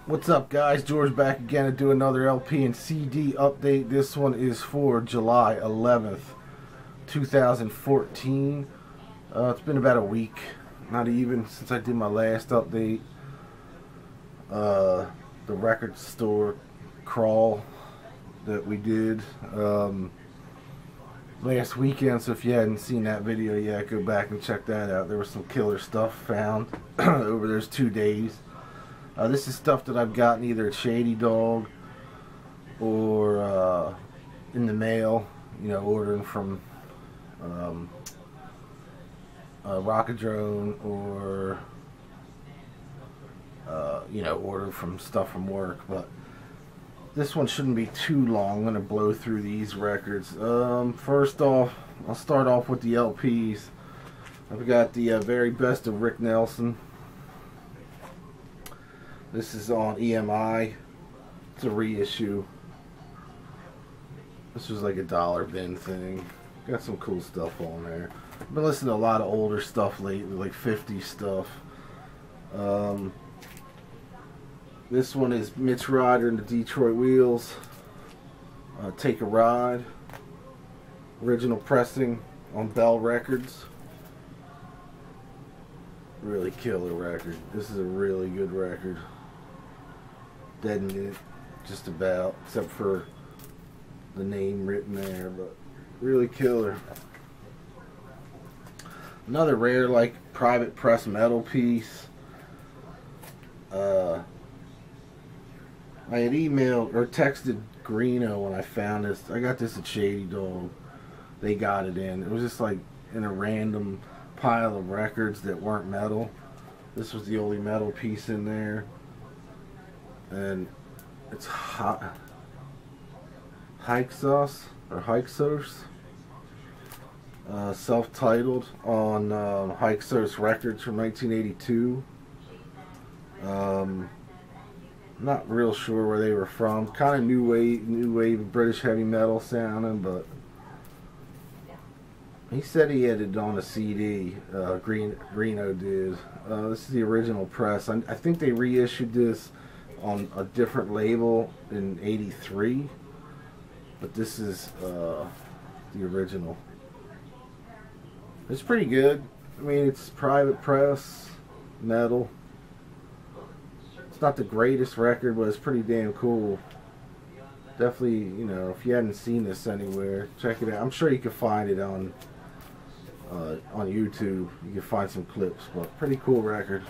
What's up, guys? George back again to do another LP and CD update. This one is for July 11th, 2014. It's been about a week, not even, since I did my last update. The record store crawl that we did last weekend, so if you hadn't seen that video yet, go back and check that out. There was some killer stuff found over those 2 days. This is stuff that I've gotten either at Shady Dog or in the mail, you know, ordering from Rockadrone, or you know, ordering from stuff from work. But this one shouldn't be too long. I'm going to blow through these records. First off, I'll start off with the LPs. I've got the very best of Rick Nelson. This is on EMI. It's a reissue. This was like a dollar bin thing. Got some cool stuff on there. I've been listening to a lot of older stuff lately, like 50s stuff. This one is Mitch Ryder and the Detroit Wheels. Take a Ride. Original pressing on Bell Records. Really killer record. This is a really good record. Dead in it, just about, except for the name written there, but really killer. Another rare, like, private press metal piece. I had emailed or texted Greeno when I found this. I got this at Shady Dog. They got it in. It was just like in a random pile of records that weren't metal. This was the only metal piece in there. And it's Hyksos or Hyksos, self-titled on Hyksos Records from 1982. Not real sure where they were from. Kind of new wave British heavy metal sounding, but he said he had it on a CD. Greeno did. This is the original press. I think they reissued this on a different label in '83, but this is the original. It's pretty good. I mean, it's private press metal. It's not the greatest record, but it's pretty damn cool. Definitely, you know, if you hadn't seen this anywhere, check it out. I'm sure you can find it on YouTube. You can find some clips, but pretty cool record.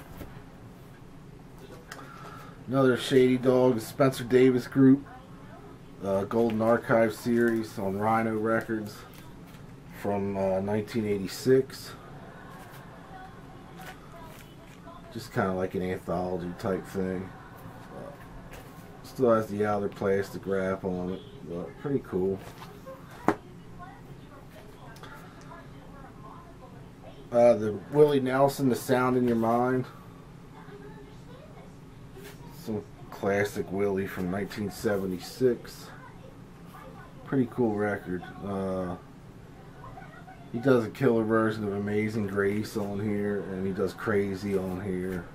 Another Shady Dog, Spencer Davis Group, Golden Archive series on Rhino Records from 1986. Just kind of like an anthology type thing. Still has the outer plastic wrap on it, but pretty cool. The Willie Nelson, The Sound in Your Mind. Some classic Willie from 1976. Pretty cool record. He does a killer version of Amazing Grace on here, and he does Crazy on here.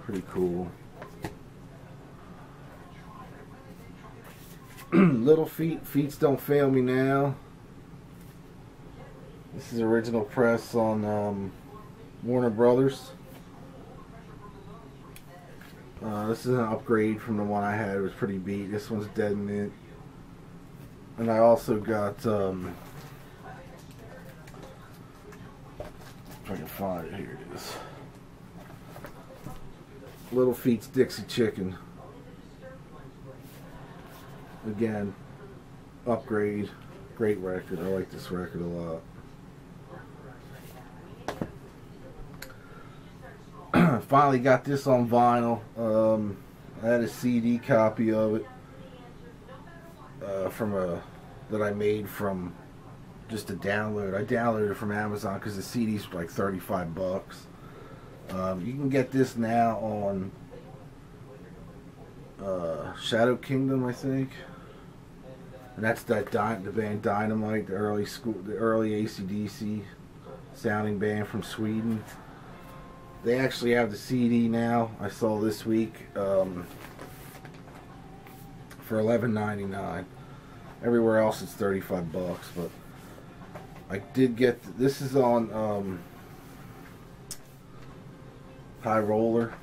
Pretty cool. Little Feats Don't Fail Me Now. This is original press on Warner Brothers. This is an upgrade from the one I had. It was pretty beat. This one's dead mint. And I also got, if I can find it, here it is. Little Feat's Dixie Chicken. Again, upgrade. Great record. I like this record a lot. Finally got this on vinyl. I had a CD copy of it that I made from just a download. I downloaded it from Amazon because the CD's like 35 bucks. You can get this now on Shadow Kingdom, I think, and that's the band Dynamite, the early AC/DC sounding band from Sweden. They actually have the CD now. I saw this week for $11.99. Everywhere else it's $35, but I did get this is on High Roller,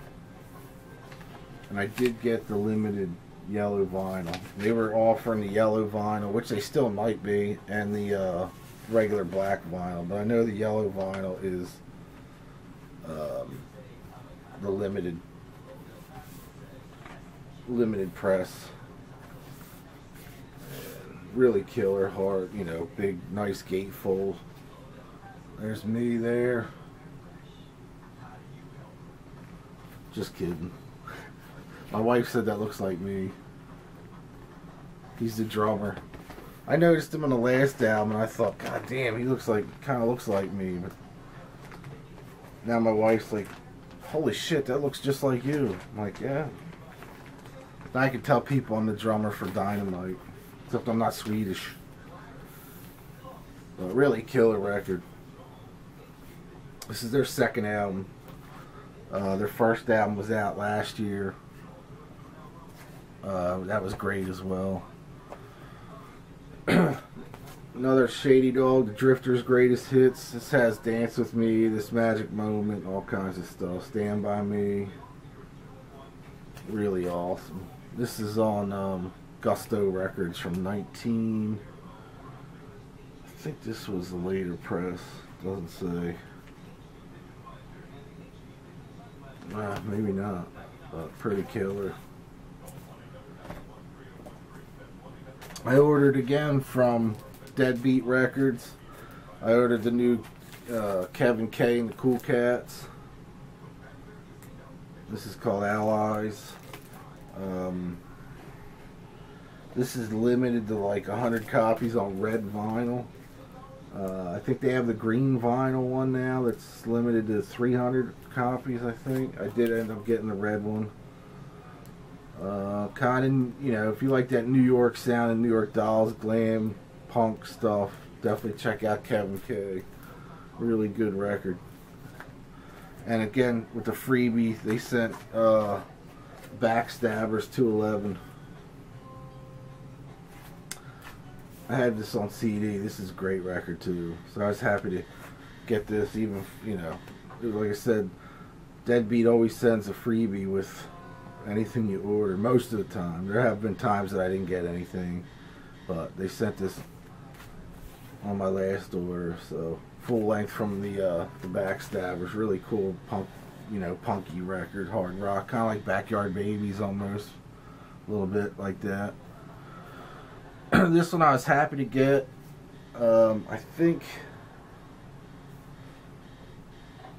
and I did get the limited yellow vinyl. They were offering the yellow vinyl, which they still might be, and the regular black vinyl, but I know the yellow vinyl is the limited press. Really killer, hard, you know, big, nice gatefold. There's me there. Just kidding. My wife said that looks like me. He's the drummer. I noticed him on the last album, and I thought, God damn, he looks like, kind of looks like me. But now my wife's like, holy shit, that looks just like you. I'm like, yeah. Now I can tell people I'm the drummer for Dynamite. Except I'm not Swedish. But really killer record. This is their second album. Their first album was out last year. That was great as well. Another Shady Dog, The Drifter's Greatest Hits. This has Dance With Me, This Magic Moment, all kinds of stuff. Stand By Me. Really awesome. This is on Gusto Records from I think this was the later press. Doesn't say. Maybe not, but pretty killer. I ordered again from Deadbeat Records. I ordered the new Kevin K and the Cool Cats. This is called Allies. This is limited to like 100 copies on red vinyl. I think they have the green vinyl one now that's limited to 300 copies, I think. I did end up getting the red one. Kind of, you know, if you like that New York sound and New York Dolls, glam, punk stuff, definitely check out Kevin K. Really good record. And again, with the freebie, they sent Backstabbers 211. I had this on CD. This is a great record too. So I was happy to get this, even, you know, like I said, Deadbeat always sends a freebie with anything you order, most of the time. There have been times that I didn't get anything, but they sent this on my last order. So full length from the Backstabbers. Really cool punk, you know, punky record, hard rock, kind of like Backyard Babies almost, a little bit like that. This one I was happy to get. I think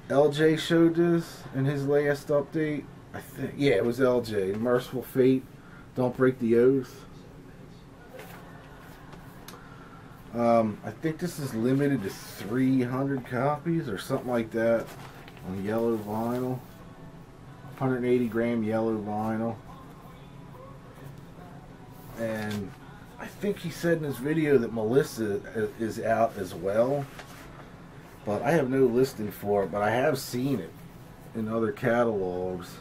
LJ showed this in his last update. I think, yeah, it was LJ. Merciful Fate, Don't Break the Oath. I think this is limited to 300 copies or something like that on yellow vinyl. 180 gram yellow vinyl. And I think he said in his video that Melissa is out as well. But I have no listing for it, but I have seen it in other catalogs.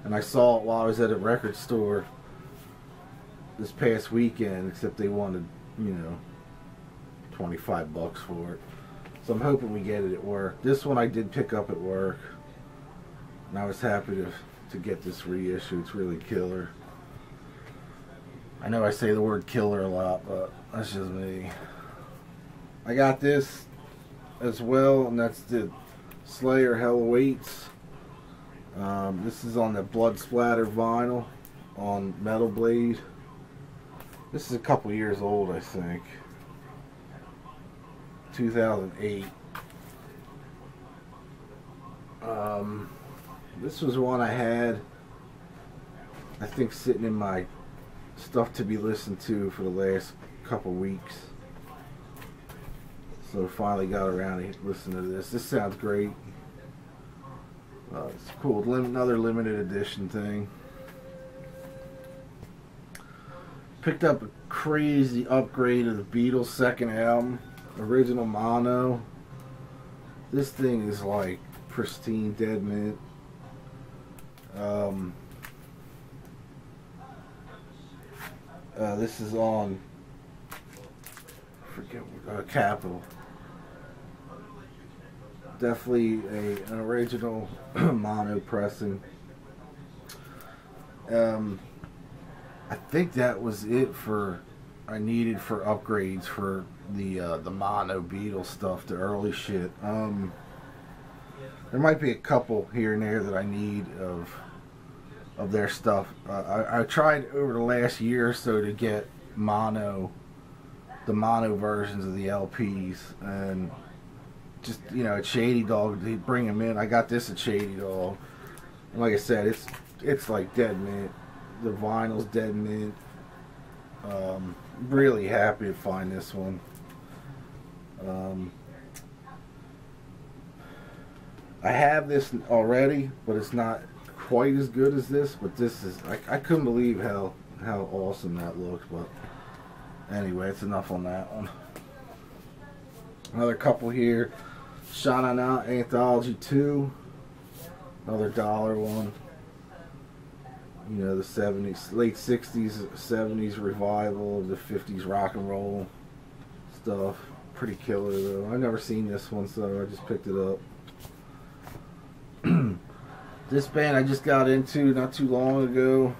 And I saw it while I was at a record store this past weekend, except they wanted, you know, $25 for it. So I'm hoping we get it at work. This one I did pick up at work, and I was happy to get this reissue. It's really killer. I know I say the word killer a lot, but that's just me. I got this as well, and that's the Slayer Hell Awaits. This is on the Blood Splatter vinyl on Metal Blade. This is a couple years old, I think. 2008. This was one I had, I think, sitting in my stuff to be listened to for the last couple weeks. So finally got around to listening to this. This sounds great. It's cool. Another limited edition thing. Picked up a crazy upgrade of the Beatles' second album, original mono. This thing is like pristine dead mint. This is on, forget Capitol. Definitely an original mono pressing. I think that was it for I needed for upgrades for the mono Beatles stuff, the early shit. There might be a couple here and there that I need of their stuff. I tried over the last year or so to get the mono versions of the LPs, and just, you know, at Shady Dog, they bring them in. I got this at Shady Dog, and like I said, it's like dead mint. The vinyl's dead mint. Really happy to find this one. I have this already, but it's not quite as good as this. But this is, I couldn't believe how awesome that looks. But anyway, it's enough on that one. Another couple here. Shine Out Anthology 2. Another $1 one. You know, the 70s, late 60s, 70s revival of the 50s rock and roll stuff. Pretty killer though. I've never seen this one, so I just picked it up. This band I just got into not too long ago.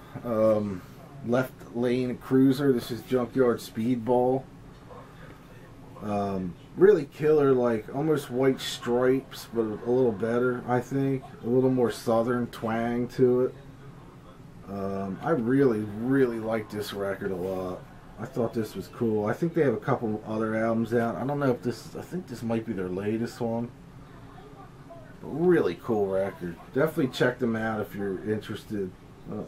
Left Lane Cruiser. This is Junkyard Speedball. Really killer, like almost White Stripes, but a little better, I think. A little more southern twang to it. I really like this record a lot. I thought this was cool. I think they have a couple other albums out. I don't know if this, I think this might be their latest one. But really cool record. Definitely check them out if you're interested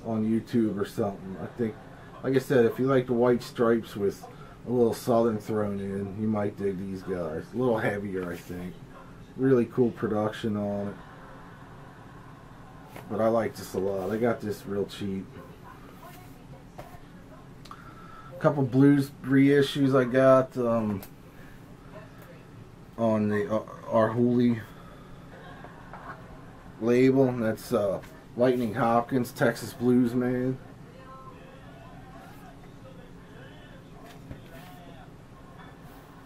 on YouTube or something. I think, like I said, if you like the White Stripes with a little southern thrown in, you might dig these guys. A little heavier, I think. Really cool production on it. But I like this a lot. I got this real cheap. A couple blues reissues I got on the Arhoolie label. That's Lightning Hopkins, Texas Blues Man.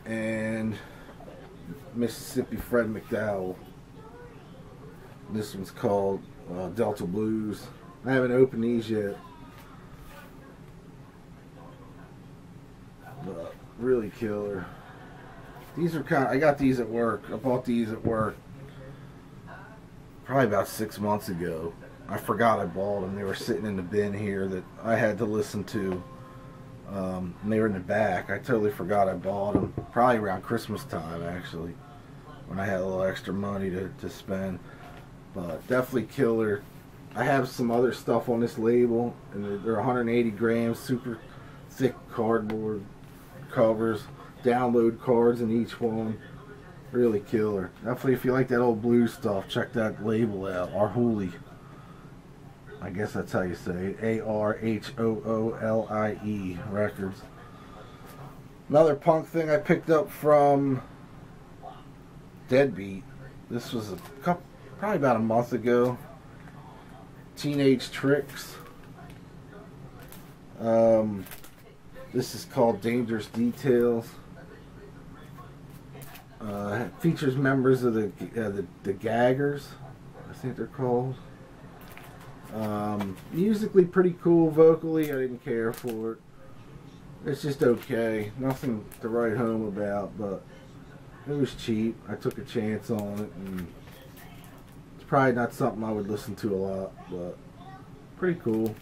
And Mississippi Fred McDowell. This one's called Delta Blues. I haven't opened these yet, but really killer. These are I got these at work. I bought these at work probably about 6 months ago. I forgot I bought them. They were sitting in the bin here that I had to listen to. And they were in the back. I totally forgot I bought them. Probably around Christmas time, actually, when I had a little extra money to spend. But definitely killer. I have some other stuff on this label, and they're 180 grams, super thick cardboard covers, download cards in each one. Really killer. Definitely, if you like that old blues stuff, check that label out. Arhoolie. I guess that's how you say it. Arhoolie Records. Another punk thing I picked up from Deadbeat. This was probably about a month ago. Teenage Tricks. This is called Dangerous Details. Features members of the Gaggers, I think they're called. Musically pretty cool. Vocally, I didn't care for it. It's just okay. Nothing to write home about, but it was cheap. I took a chance on it, and it's probably not something I would listen to a lot, but pretty cool.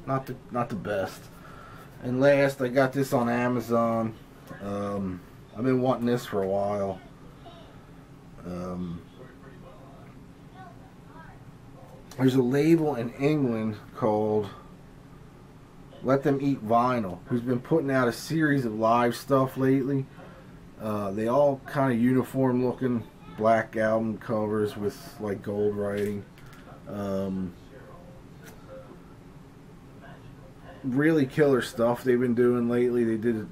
Not the best. And last, I got this on Amazon. I've been wanting this for a while. There's a label in England called Let Them Eat Vinyl, who's been putting out a series of live stuff lately. They all kind of uniform looking, black album covers with like gold writing. Really killer stuff they've been doing lately. They did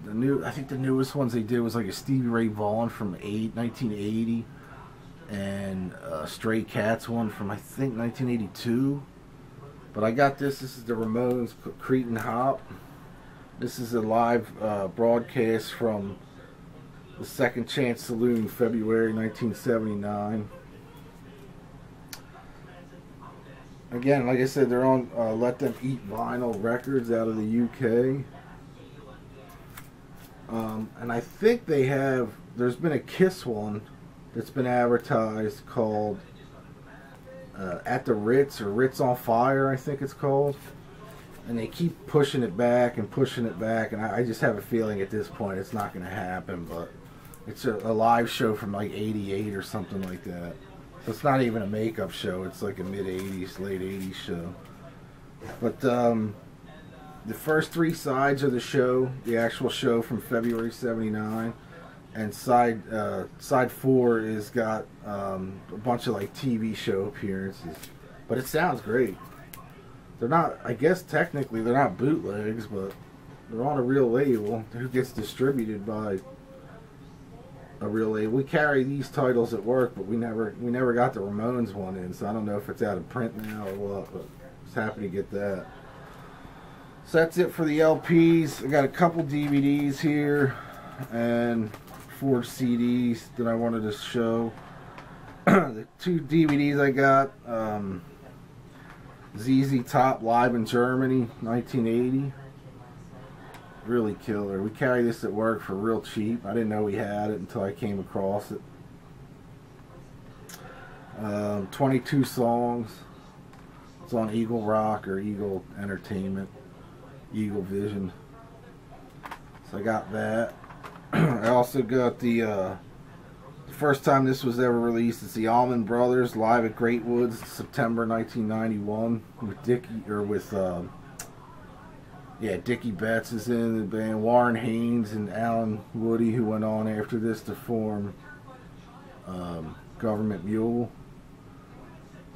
I think the newest ones they did was like a Stevie Ray Vaughan from 1980, and and Stray Cats one from I think 1982. But I got this. This is the Ramones Cretin Hop. This is a live broadcast from the Second Chance Saloon, February 1979. Again, like I said, they're on Let Them Eat Vinyl Records out of the UK. And I think they have, there's been a Kiss one that's been advertised called At the Ritz, or Ritz on Fire, I think it's called. And they keep pushing it back, and I just have a feeling at this point it's not going to happen, but it's a live show from like 88 or something like that. So it's not even a makeup show, it's like a mid-80s, late 80s show. But the first three sides of the show, the actual show from February 79, and side 4 is got a bunch of like TV show appearances. But it sounds great. They're not, I guess technically they're not bootlegs, but they're on a real label who gets distributed by a real label. We carry these titles at work, but we never got the Ramones one in, so I don't know if it's out of print now or what, but I was happy to get that. So that's it for the LPs. I got a couple DVDs here and 4 CDs that I wanted to show. The 2 DVDs I got, ZZ Top Live in Germany, 1980. Really killer. We carry this at work for real cheap. I didn't know we had it until I came across it. 22 songs. It's on Eagle Rock or Eagle Entertainment, Eagle Vision. So I got that. I also got the first time this was ever released. It's the Allman Brothers live at Great Woods, September 1991, with Dickie Betts is in the band, Warren Haynes and Alan Woody, who went on after this to form Government Mule.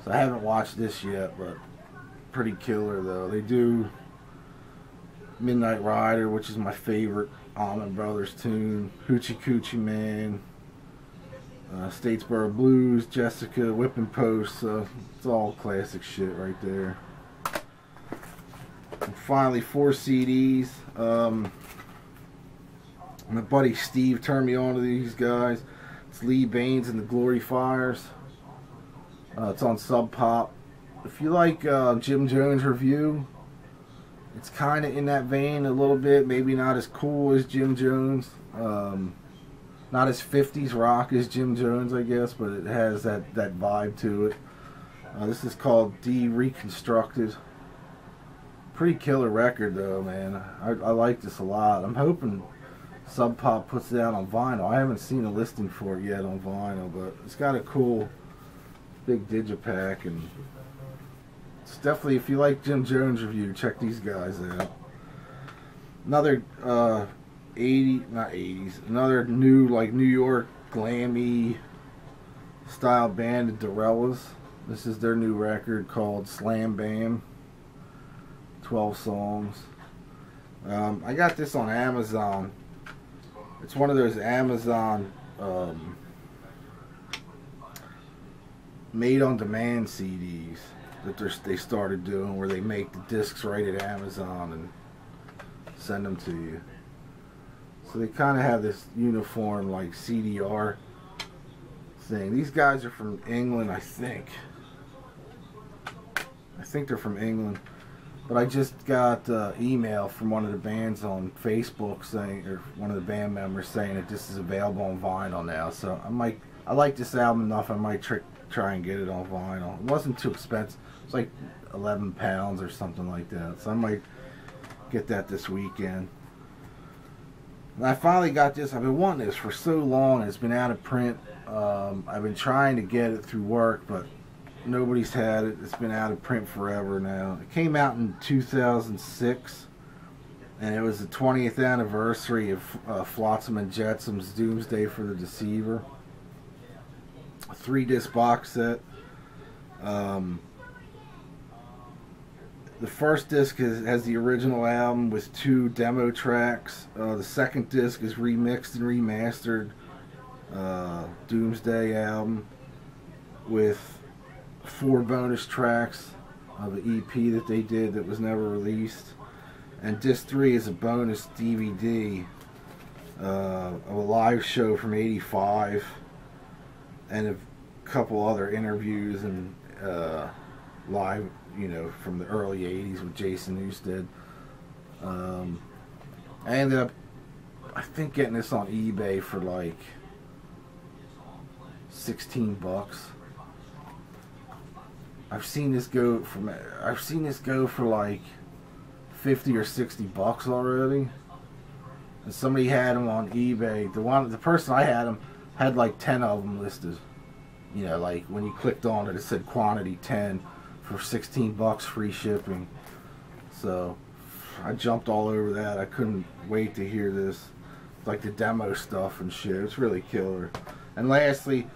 So I haven't watched this yet, but pretty killer though. They do Midnight Rider, which is my favorite Allman Brothers tune, Hoochie Coochie Man, Statesboro Blues, Jessica, Whipping Post, so it's all classic shit right there. And finally, 4 CDs. My buddy Steve turned me on to these guys. It's Lee Baines and the Glory Fires. It's on Sub Pop. If you like Jim Jones Review, it's kind of in that vein a little bit. Maybe not as cool as Jim Jones. Not as 50s rock as Jim Jones, I guess, but it has that vibe to it. This is called Reconstructed. Pretty killer record though, man. I like this a lot. I'm hoping Sub Pop puts it out on vinyl. I haven't seen a listing for it yet on vinyl, but it's got a cool big digipack, and it's definitely, if you like Jim Jones Review, check these guys out. Another another new like New York glammy style band, Darrells. This is their new record called Slam Bam. 12 songs. I got this on Amazon. It's one of those Amazon made on demand CDs that they started doing, where they make the discs right at Amazon and send them to you. So they kind of have this uniform like CDR thing. These guys are from England, I think. I think they're from England. But I just got email from one of the bands on Facebook saying, or one of the band members saying that this is available on vinyl now. So I like this album enough, I might try and get it on vinyl. It wasn't too expensive. It was like 11 pounds or something like that. So I might get that this weekend. And I finally got this. I've been wanting this for so long. It's been out of print. I've been trying to get it through work, but nobody's had it. It's been out of print forever now. It came out in 2006, and it was the 20th anniversary of Flotsam and Jetsam's Doomsday for the Deceiver. A 3-disc box set. The first disc has the original album with 2 demo tracks. The second disc is remixed and remastered Doomsday album with 4 bonus tracks of the EP that they did that was never released. And disc 3 is a bonus DVD of a live show from '85 and a couple other interviews and live, you know, from the early '80s with Jason Newsted. I ended up, I think, getting this on eBay for like $16. I've seen this go for like $50 or $60 already. And somebody had them on eBay. The person I had them had like 10 of them listed. You know, like when you clicked on it, it said quantity 10 for $16 free shipping. So I jumped all over that. I couldn't wait to hear this, like the demo stuff and shit. It's really killer. And lastly,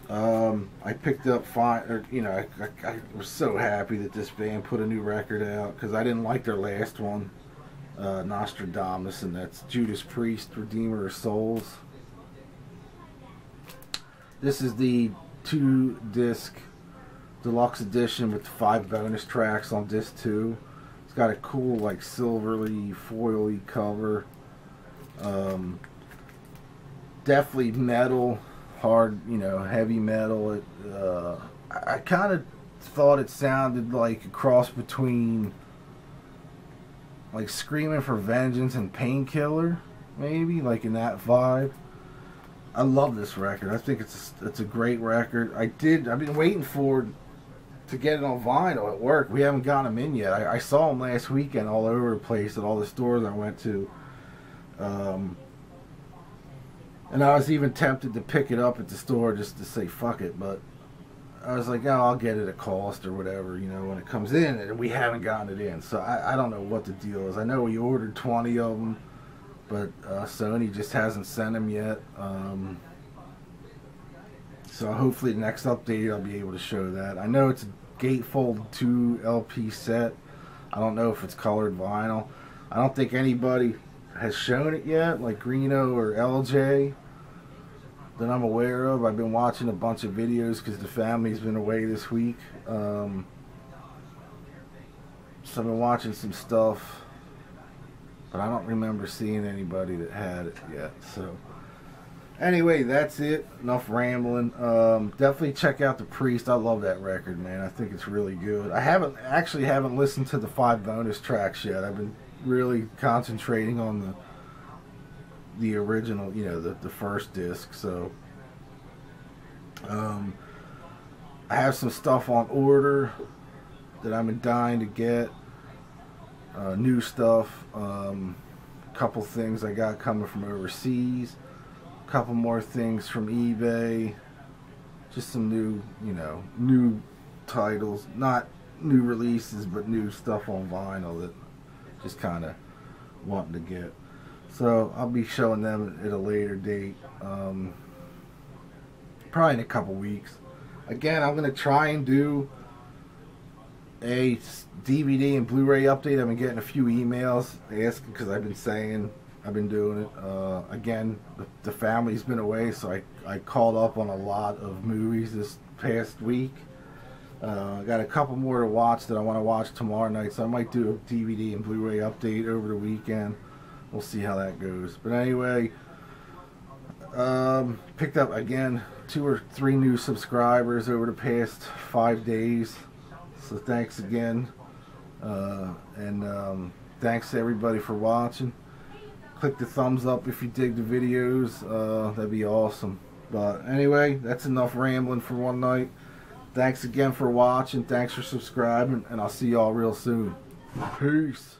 I picked up I was so happy that this band put a new record out, because I didn't like their last one, Nostradamus, and that's Judas Priest, Redeemer of Souls. This is the 2-disc deluxe edition with 5 bonus tracks on disc 2. It's got a cool, like, silverly, foily cover. Definitely metal, hard, you know, heavy metal. I kind of thought it sounded like a cross between, like, Screaming for Vengeance and Painkiller, maybe, like in that vibe. I love this record. I think it's a great record. I've been waiting to get it on vinyl at work. We haven't got them in yet. I saw them last weekend all over the place at all the stores I went to. And I was even tempted to pick it up at the store just to say fuck it, but I was like, oh, I'll get it at cost or whatever, you know, when it comes in, and we haven't gotten it in. So I don't know what the deal is. I know we ordered 20 of them, but Sony just hasn't sent them yet. So hopefully the next update I'll be able to show that. I know it's a gatefold 2 LP set. I don't know if it's colored vinyl. I don't think anybody has shown it yet, like Greeno or LJ, that I'm aware of. I've been watching a bunch of videos because the family's been away this week. So I've been watching some stuff, but I don't remember seeing anybody that had it yet. So anyway, that's it. Enough rambling. Definitely check out the Priest. I love that record, man. I think it's really good. I haven't listened to the 5 bonus tracks yet. I've been really concentrating on the original, you know, the first disc. So I have some stuff on order that I'm dying to get. New stuff. Couple things I got coming from overseas. Couple more things from eBay. Just some new, you know, new titles. Not new releases, but new stuff on vinyl that just kind of wanting to get. So I'll be showing them at a later date, probably in a couple weeks. Again, I'm going to try and do a DVD and Blu-ray update. I've been getting a few emails asking, because I've been saying I've been doing it. Again, the family's been away, so I called up on a lot of movies this past week. I got a couple more to watch that I want to watch tomorrow night, so I might do a DVD and Blu-ray update over the weekend. We'll see how that goes. But anyway, picked up again 2 or 3 new subscribers over the past 5 days. So thanks again, and thanks to everybody for watching. Click the thumbs up if you dig the videos. That'd be awesome. But anyway, that's enough rambling for one night. Thanks again for watching. Thanks for subscribing, and I'll see y'all real soon. Peace.